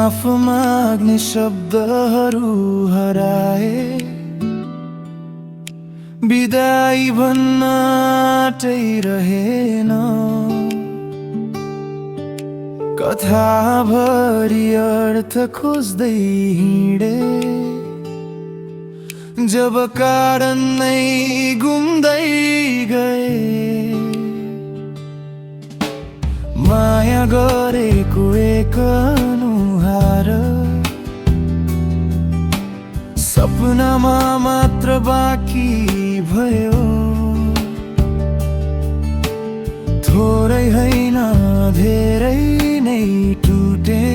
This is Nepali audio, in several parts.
माफ माग्ने शब्दहरू हराए, बिदाई भन्न आँटै रहेन। कथाभरि अर्थ खोज्दै हिँडे, जब कारण नै गुम्दै गए। माया गरेको एक अनुहार सपनामा मात्र बाँकी भयो। थोरै होइन धेरै नै टुटे,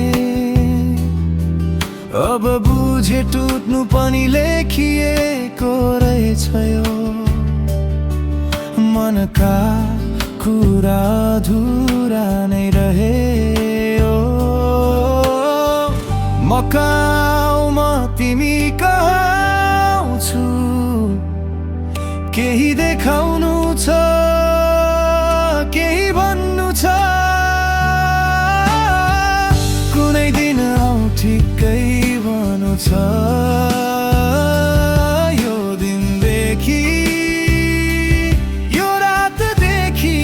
अब बुझे टुट्नु पनि लेखिएको रहेछ यो। मनका कुरा अधुरा नै रह्यो। म कहाँ म तिमी कहाँ आउँछु, केही देखाउनु छ केही भन्नु छ। कुनै दिन आऊ ठिकै भन्नु छ। यो दिनदेखि यो रातदेखि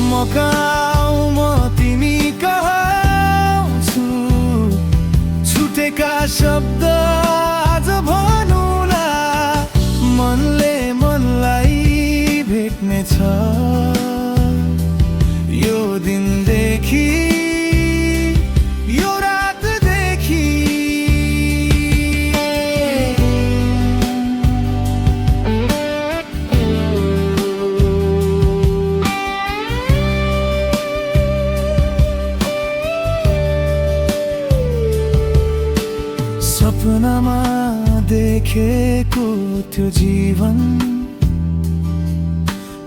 म कहाँ आऊ म तिमी कहाँ आउँछु। छुटेका शब्द आज भनुला, मनले मनलाई भेट्नेछ। यो दिनदेखि यो रातदेखि सपनामा देखेको त्यो जीवन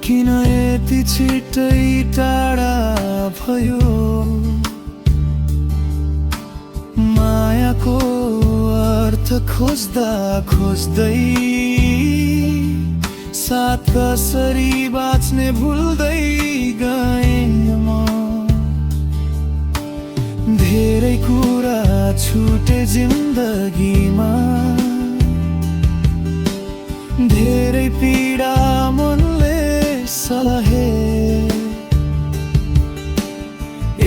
किन यति छिट्टै टाढा भयो। मायाको अर्थ खोज्दा खोज्दै साथ कसरी बाँच्ने भुल्दै गएँ म। धेरै कुरा छुटे जिन्दगीमा, धेरै पीडा मनले सहे।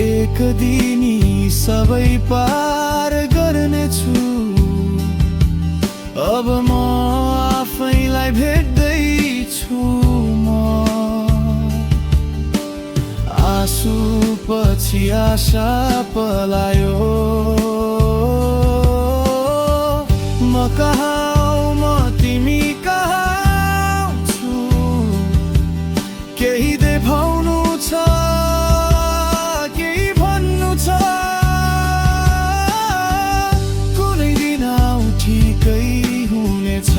एक दिन यी सबै पार गर्नेछु। अब म आफैलाई भेट्दैछु म। आँसु पछि आशा पलायो। म कहाँ आऊ म तिमी कहाँ आउँछु, केही देखाउनु छ केही भन्नु छ। कुनै दिन आऊ ठिकै हुनेछ।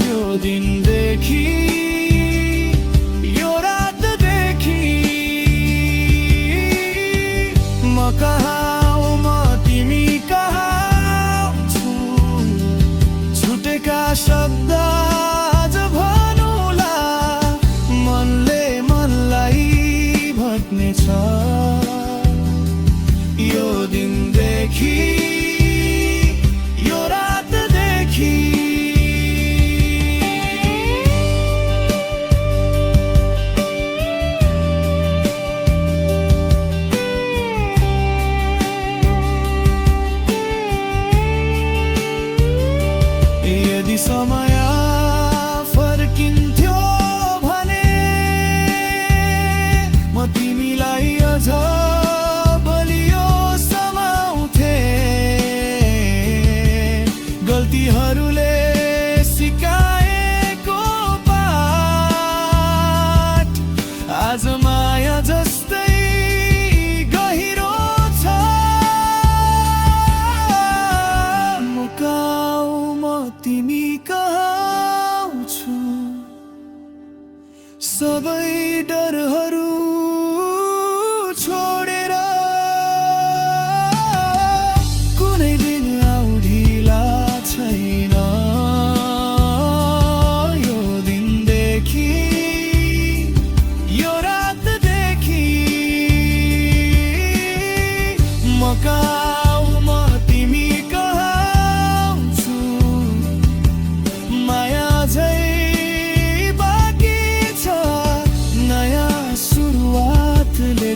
यो दिनदेखि यो रातदेखि म कहाँ आऊ म तिमी कहाँ आउँछु।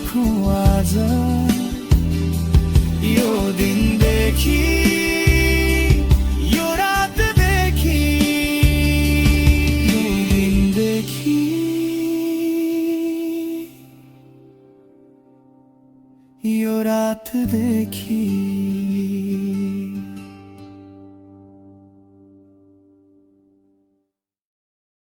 देखूं आजा यो दिन देखी यो रात देखी यो दिन देखी यो रात देखी